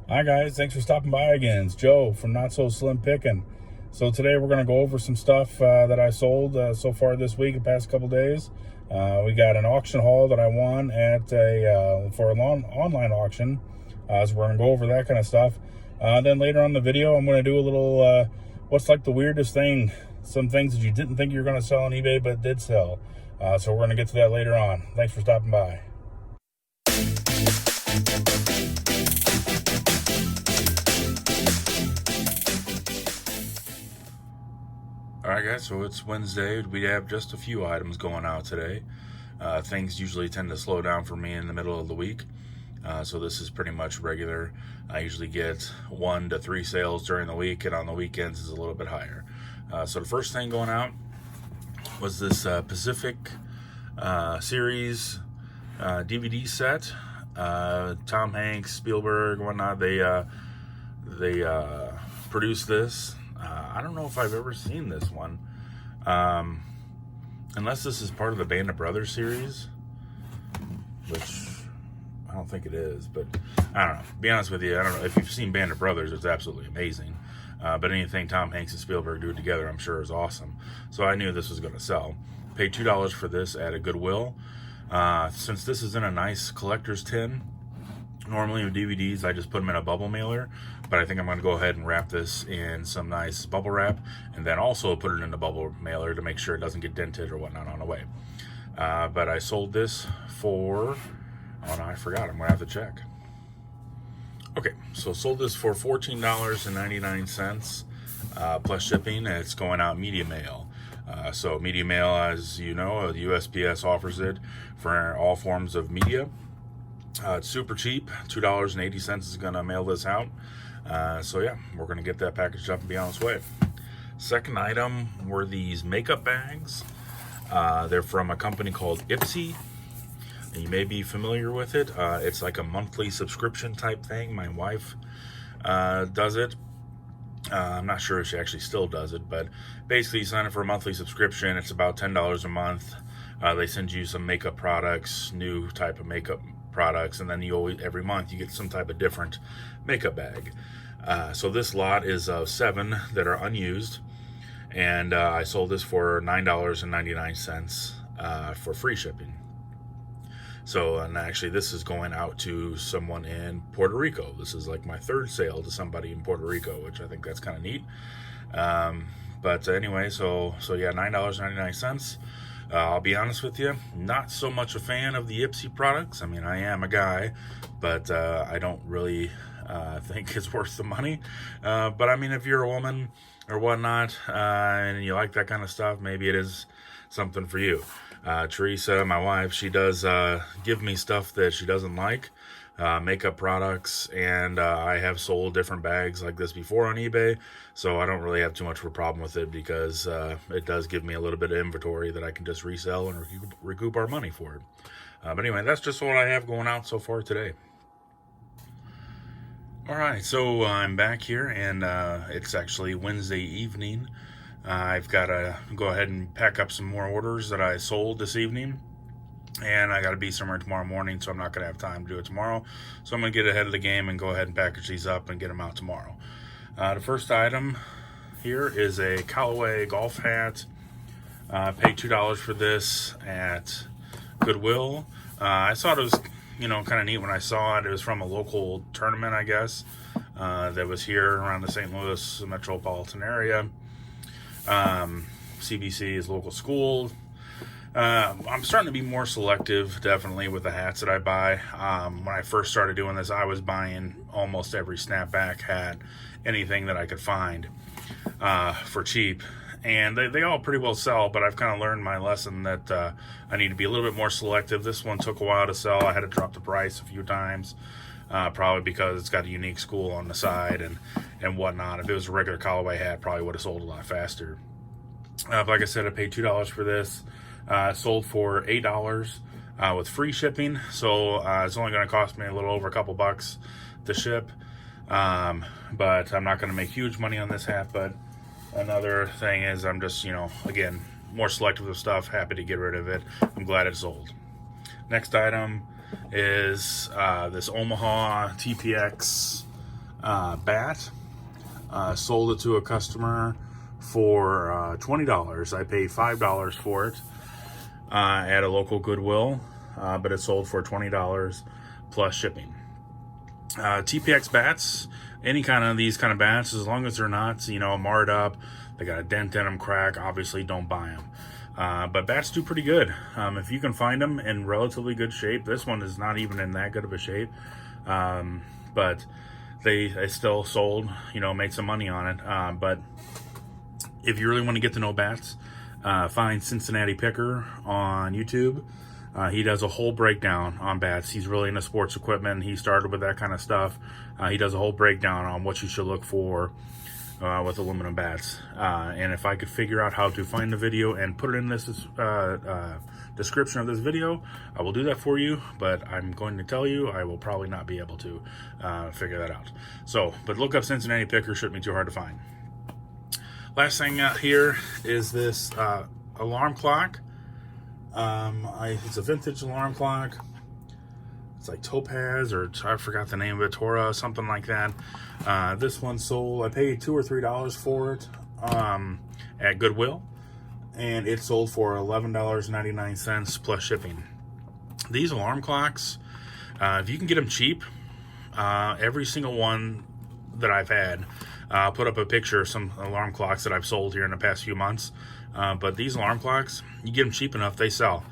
Hi guys, thanks for stopping by again. It's Joe from NotSo Slimpickin. So today we're going to go over some stuff that I sold so far this week, the past couple days. We got an auction haul that I won at for an online auction. So we're going to go over that kind of stuff. Then later on in the video, I'm going to do a little what's like the weirdest thing, some things that you didn't think you were going to sell on eBay but did sell. So we're going to get to that later on. Thanks for stopping by. Alright guys, so it's Wednesday. We have just a few items going out today. Things usually tend to slow down for me in the middle of the week. So this is pretty much regular. I usually get 1 to 3 sales during the week, and on the weekends is a little bit higher. So the first thing going out was this Pacific series DVD set. Tom Hanks, Spielberg, whatnot, they produced this. I don't know if I've ever seen this one, unless this is part of the Band of Brothers series, which I don't think it is, but I don't know. To be honest with you, I don't know. If you've seen Band of Brothers, it's absolutely amazing, but anything Tom Hanks and Spielberg do together, I'm sure is awesome. So I knew this was going to sell. Paid $2 for this at a Goodwill. Since this is in a nice collector's tin, normally with DVDs, I just put them in a bubble mailer, but I think I'm going to go ahead and wrap this in some nice bubble wrap, and then also put it in the bubble mailer to make sure it doesn't get dented or whatnot on the way. But I sold this for, oh no, I forgot, I'm going to have to check. Okay, so sold this for $14.99 plus shipping, and it's going out media mail. So media mail, as you know, the USPS offers it for all forms of media. It's super cheap. $2.80 is going to mail this out. So yeah, we're going to get that packaged up and be on its way. Second item were these makeup bags. They're from a company called Ipsy. You may be familiar with it. It's like a monthly subscription type thing. My wife does it. I'm not sure if she actually still does it, but basically you sign up for a monthly subscription. It's about $10 a month. They send you some makeup products, new type of makeup products, and then you always, every month you get some type of different makeup bag. So this lot is 7 that are unused, and I sold this for $9.99 for free shipping. So, and actually this is going out to someone in Puerto Rico. This is like my 3rd sale to somebody in Puerto Rico, which I think that's kind of neat. But anyway, so yeah, $9.99. I'll be honest with you, not so much a fan of the Ipsy products. I mean, I am a guy, but I don't really think it's worth the money. But I mean, if you're a woman or whatnot, and you like that kind of stuff, maybe it is something for you. Teresa, my wife, she does give me stuff that she doesn't like, makeup products, and I have sold different bags like this before on eBay, so I don't really have too much of a problem with it because it does give me a little bit of inventory that I can just resell and recoup our money for it. But anyway, that's just what I have going out so far today. Alright, so I'm back here, and it's actually Wednesday evening. I've got to go ahead and pack up some more orders that I sold this evening, and I got to be somewhere tomorrow morning, so I'm not going to have time to do it tomorrow. So I'm going to get ahead of the game and go ahead and package these up and get them out tomorrow. The first item here is a Callaway golf hat. Paid $2 for this at Goodwill. I thought it was, kind of neat when I saw it. It was from a local tournament, I guess, that was here around the St. Louis metropolitan area. CBC is local school. I'm starting to be more selective, definitely, with the hats that I buy. When I first started doing this, I was buying almost every snapback hat, anything that I could find for cheap. And they all pretty well sell, but I've kind of learned my lesson that I need to be a little bit more selective. This one took a while to sell. I had to drop the price a few times, probably because it's got a unique school on the side and whatnot. If it was a regular Callaway hat, probably would have sold a lot faster. But like I said, I paid $2 for this. Sold for $8 with free shipping, so it's only going to cost me a little over a couple bucks to ship. But I'm not going to make huge money on this hat. But another thing is I'm just, again, more selective with stuff. Happy to get rid of it. I'm glad it sold. Next item is this Omaha TPX bat. Sold it to a customer for $20. I paid $5 for it at a local Goodwill, but it sold for $20 plus shipping. TPX bats, any kind of these kind of bats, as long as they're not, you know, marred up, they got a dent in them, crack, obviously don't buy them. But bats do pretty good. If you can find them in relatively good shape. This one is not even in that good of a shape. But they still sold, you know, made some money on it. But if you really want to get to know bats, find Cincinnati Picker on YouTube. He does a whole breakdown on bats. He's really into sports equipment. He started with that kind of stuff. He does a whole breakdown on what you should look for with aluminum bats. And if I could figure out how to find the video and put it in this description of this video, I will do that for you. But I'm going to tell you, I will probably not be able to figure that out. So, but look up Cincinnati Picker. Shouldn't be too hard to find. Last thing out here is this alarm clock. It's a vintage alarm clock. It's like Topaz, or I forgot the name of it, Tora, something like that. This one sold, I paid $2 or $3 for it at Goodwill, and it sold for $11.99 plus shipping. These alarm clocks, if you can get them cheap, every single one that I've had, I'll put up a picture of some alarm clocks that I've sold here in the past few months. But these alarm clocks, you get them cheap enough, they sell.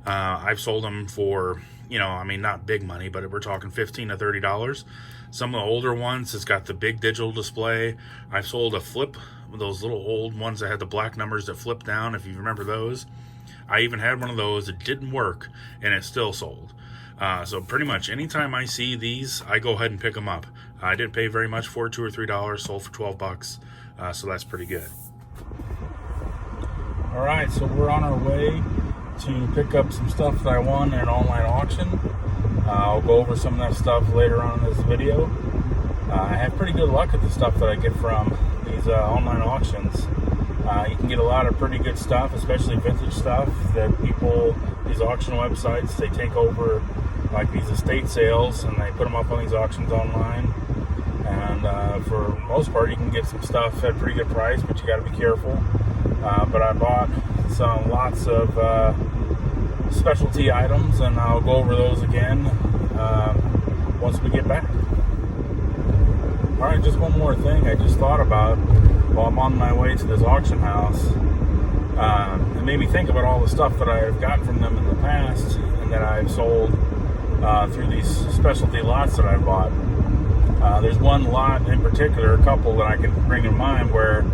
I've sold them for, you know, I mean, not big money, but we're talking $15 to $30. Some of the older ones, it's got the big digital display. I've sold a flip, those little old ones that had the black numbers that flip down, if you remember those. I even had one of those that didn't work, and it still sold. So pretty much anytime I see these, I go ahead and pick them up. I didn't pay very much for it, $2 or $3, sold for 12 bucks. So that's pretty good. All right, so we're on our way to pick up some stuff that I won in an online auction. I'll go over some of that stuff later on in this video. I have pretty good luck at the stuff that I get from these online auctions. You can get a lot of pretty good stuff, especially vintage stuff that people, these auction websites, they take over like these estate sales and they put them up on these auctions online. And for most part, you can get some stuff at a pretty good price, but you got to be careful. But I bought lots of specialty items, and I'll go over those again once we get back. All right, just one more thing I just thought about while I'm on my way to this auction house. It made me think about all the stuff that I've gotten from them in the past and that I've sold through these specialty lots that I've bought. There's one lot in particular, a couple that I can bring in mind, where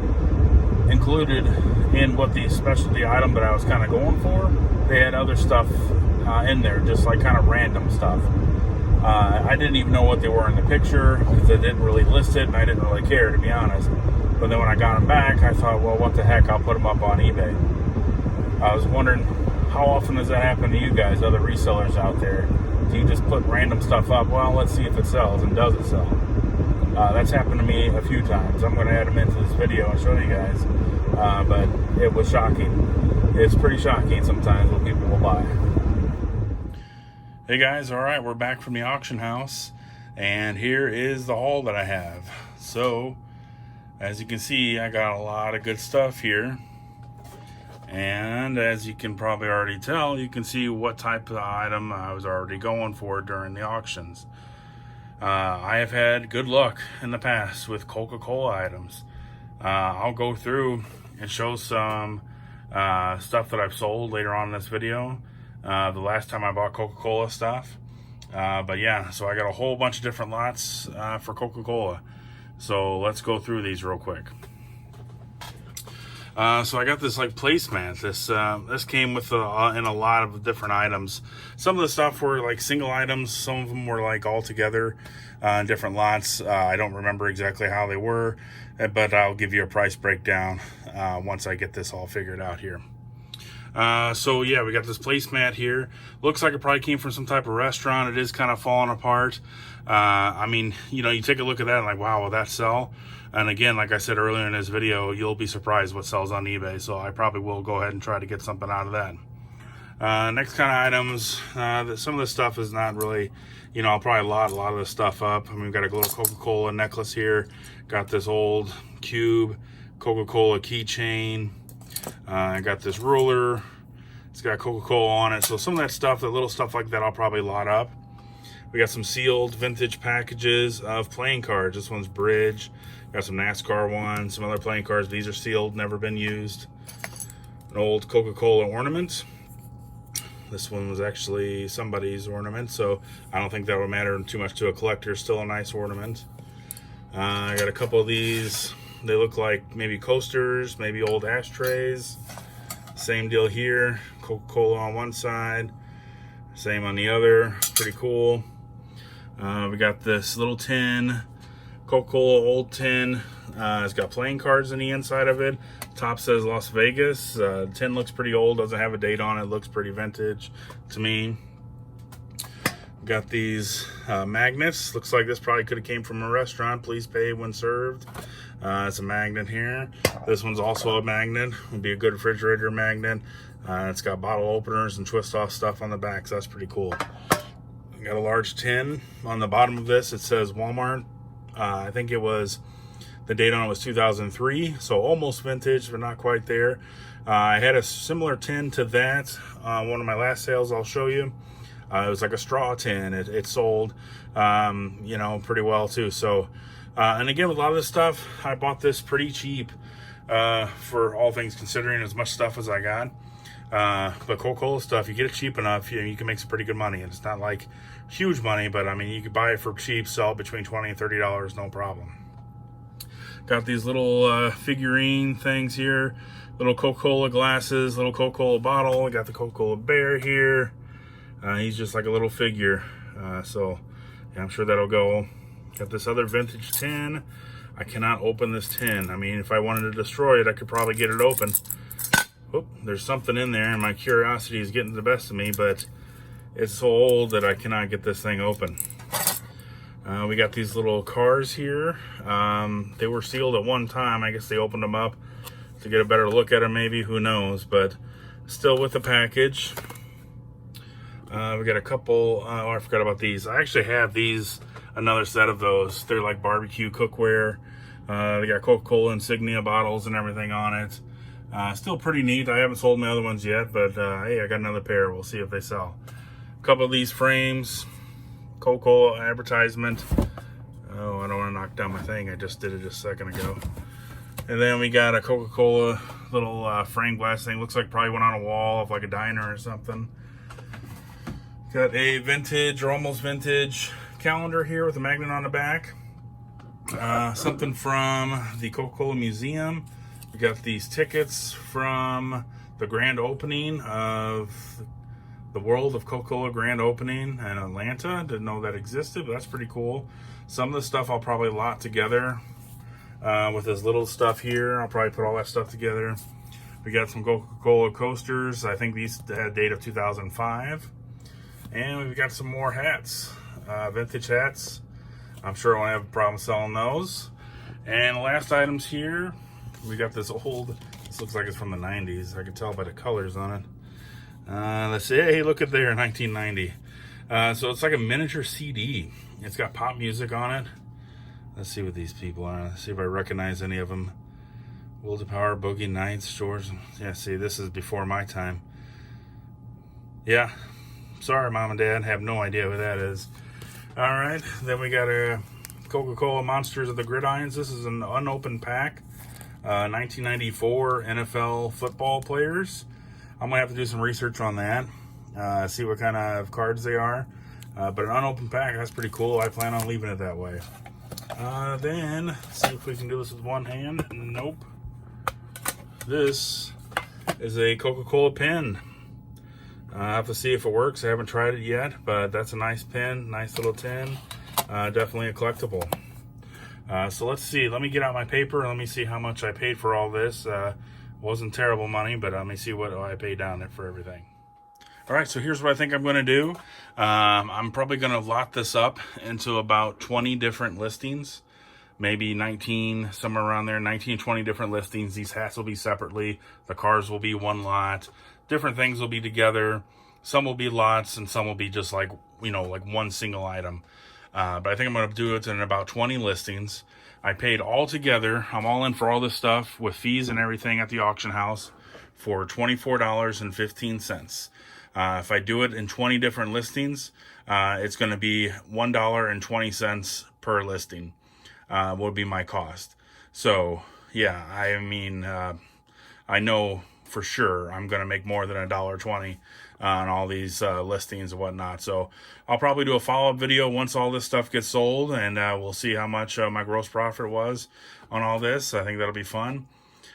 included in what the specialty item that I was kind of going for, they had other stuff in there, just like kind of random stuff. I didn't even know what they were in the picture because they didn't really list it, and I didn't really care, to be honest. But then when I got them back, I thought, well, what the heck, I'll put them up on eBay. I was wondering, how often does that happen to you guys, other resellers out there? Do you just put random stuff up? Well, let's see if it sells, and does it sell? That's happened to me a few times. I'm going to add them into this video and show you guys. But it was shocking. It's pretty shocking sometimes what people will buy. Hey guys, all right, we're back from the auction house, and here is the haul that I have. So, as you can see, I got a lot of good stuff here. And as you can probably already tell, you can see what type of item I was already going for during the auctions. I have had good luck in the past with Coca Cola items. I'll go through and show some stuff that I've sold later on in this video. The last time I bought Coca Cola stuff. But yeah, so I got a whole bunch of different lots for Coca Cola. So let's go through these real quick. So I got this like placemat. This came with in a lot of different items. Some of the stuff were like single items. Some of them were like all together in different lots. I don't remember exactly how they were, but I'll give you a price breakdown once I get this all figured out here. So yeah, we got this placemat here. Looks like it probably came from some type of restaurant. It is kind of falling apart. I mean, you know, you take a look at that and like, wow, will that sell? And again, like I said earlier in this video, you'll be surprised what sells on eBay. So I probably will go ahead and try to get something out of that. Next kind of items, some of this stuff is not really, you know, I'll probably lot a lot of this stuff up. I mean, we've got a little Coca Cola necklace here. Got this old cube Coca Cola keychain. I got this ruler. It's got Coca Cola on it. So some of that stuff, the little stuff like that, I'll probably lot up. We got some sealed vintage packages of playing cards. This one's Bridge. Got some NASCAR ones, some other playing cards. These are sealed, never been used. An old Coca Cola ornament. This one was actually somebody's ornament, so I don't think that would matter too much to a collector. Still a nice ornament. I got a couple of these. They look like maybe coasters, maybe old ashtrays. Same deal here. Coca-Cola on one side, same on the other. Pretty cool. We got this little tin, Coca-Cola old tin. It's got playing cards in the inside of it. Top says Las Vegas. The tin looks pretty old, doesn't have a date on it. Looks pretty vintage to me. Got these magnets. Looks like this probably could have came from a restaurant. Please pay when served. It's a magnet here. This one's also a magnet. Would be a good refrigerator magnet. It's got bottle openers and twist off stuff on the back, so that's pretty cool. Got a large tin. On the bottom of this, it says Walmart. I think it was, the date on it was 2003, so almost vintage, but not quite there. I had a similar tin to that. One of my last sales I'll show you. It was like a straw tin. It sold, you know, pretty well too. So, and again, with a lot of this stuff, I bought this pretty cheap for all things considering, as much stuff as I got. But Coca-Cola stuff, you get it cheap enough, you can make some pretty good money. And it's not like huge money, but I mean, you could buy it for cheap, sell it between $20 and $30, no problem. Got these little figurine things here, little Coca-Cola glasses, little Coca-Cola bottle. I got the Coca-Cola bear here. He's just like a little figure. So yeah, I'm sure that'll go. Got this other vintage tin. I cannot open this tin. I mean, if I wanted to destroy it, I could probably get it open. Oh, there's something in there, and my curiosity is getting the best of me, but it's so old that I cannot get this thing open. We got these little cars here. They were sealed at one time. I guess they opened them up to get a better look at them, maybe, who knows, but still with the package. We got a couple, oh, I forgot about these. I actually have these, another set of those. They're like barbecue cookware. They got Coca-Cola insignia bottles and everything on it. Still pretty neat. I haven't sold my other ones yet, but hey, I got another pair. We'll see if they sell. A couple of these frames, Coca-Cola advertisement. Oh, I don't want to knock down my thing. I just did it just a second ago. And then we got a Coca-Cola little frame glass thing. Looks like probably went on a wall of like a diner or something. Got a vintage or almost vintage calendar here with a magnet on the back. Something from the Coca-Cola Museum. We got these tickets from the grand opening of the World of Coca-Cola grand opening in Atlanta. Didn't know that existed, but that's pretty cool. Some of the stuff I'll probably lot together with this little stuff here. I'll probably put all that stuff together. We got some Coca-Cola coasters. I think these had a date of 2005. And we've got some more hats, vintage hats. I'm sure I won't have a problem selling those. And the last items here, we got this old, this looks like it's from the 90s. I can tell by the colors on it. Let's see, hey, look at there, 1990. So it's like a miniature CD. It's got pop music on it. Let's see what these people are. Let's see if I recognize any of them. Will to Power, Boogie Nights, George. Yeah, see, this is before my time. Yeah, sorry, Mom and Dad, have no idea who that is. All right, then we got a Coca-Cola Monsters of the Gridirons. This is an unopened pack. 1994 NFL football players. I'm gonna have to do some research on that, see what kind of cards they are. But an unopened pack, that's pretty cool. I plan on leaving it that way. Then, see if we can do this with one hand. Nope. This is a Coca-Cola pen. I have to see if it works. I haven't tried it yet, but that's a nice pen, nice little tin. Definitely a collectible. So let's see. Let me get out my paper. Let me see how much I paid for all this. Wasn't terrible money, but let me see what I paid down there for everything. All right, so here's what I think I'm going to do. I'm probably going to lot this up into about 20 different listings. Maybe 19, somewhere around there, 19, 20 different listings. These hats will be separately. The cars will be one lot. different things will be together. Some will be lots, and some will be just like, like one single item. But I think I'm going to do it in about 20 listings. I paid all together, I'm all in for all this stuff with fees and everything at the auction house for $24.15. If I do it in 20 different listings, it's going to be $1.20 per listing would be my cost. So yeah, I mean, I know for sure I'm going to make more than $1.20 on all these listings and whatnot. So I'll probably do a follow-up video once all this stuff gets sold, and we'll see how much my gross profit was on all this. I think that'll be fun.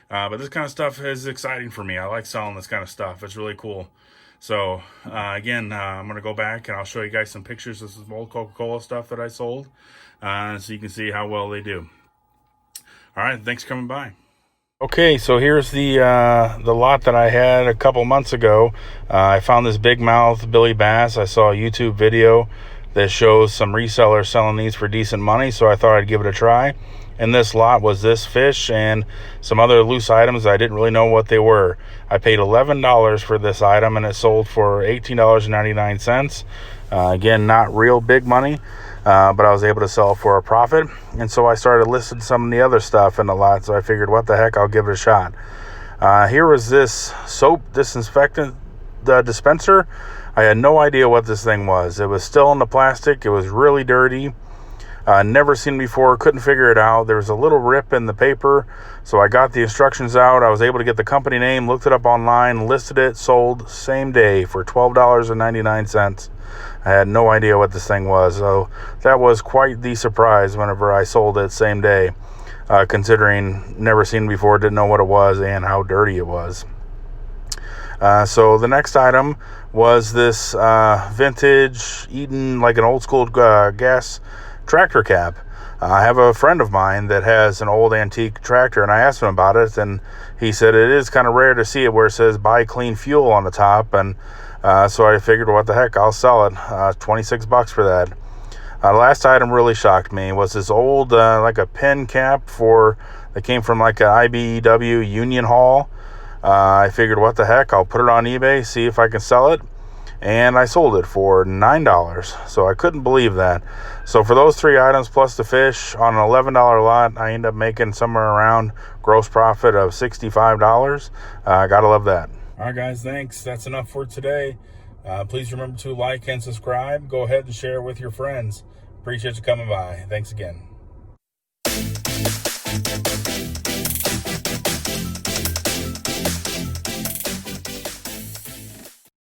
But this kind of stuff is exciting for me. I like selling this kind of stuff. It's really cool. So again, I'm going to go back and I'll show you guys some pictures of some old Coca Cola stuff that I sold, so you can see how well they do. All right, thanks for coming by. Okay, so here's the lot that I had a couple months ago. I found this big mouth Billy Bass. I saw a YouTube video that shows some resellers selling these for decent money, so I thought I'd give it a try. And this lot was this fish and some other loose items. I didn't really know what they were. I paid $11 for this item, and it sold for $18.99. Again, not real big money, but I was able to sell for a profit. And so I started listing some of the other stuff in the lot. So I figured, what the heck, I'll give it a shot. Here was this soap disinfectant dispenser. I had no idea what this thing was. It was still in the plastic. It was really dirty. Never seen it before, couldn't figure it out. There was a little rip in the paper, so I got the instructions out. I was able to get the company name, looked it up online, listed it, sold same day for $12.99. I had no idea what this thing was, so that was quite the surprise whenever I sold it same day, considering never seen it before, didn't know what it was, and how dirty it was. So the next item was this vintage Eaton, like an old school gas tractor cab. I have a friend of mine that has an old antique tractor, and I asked him about it, and he said it is kind of rare to see it where it says buy clean fuel on the top, and so I figured, what the heck, I'll sell it. $26 for that. The last item really shocked me. Was this old like a pin cap that came from like an IBEW Union Hall. I figured, what the heck, I'll put it on eBay, see if I can sell it. And I sold it for $9. So I couldn't believe that. So for those three items plus the fish on an $11 lot, I ended up making somewhere around gross profit of $65. Gotta love that. All right, guys, thanks. That's enough for today. Please remember to like and subscribe. Go ahead and share it with your friends. Appreciate you coming by. Thanks again.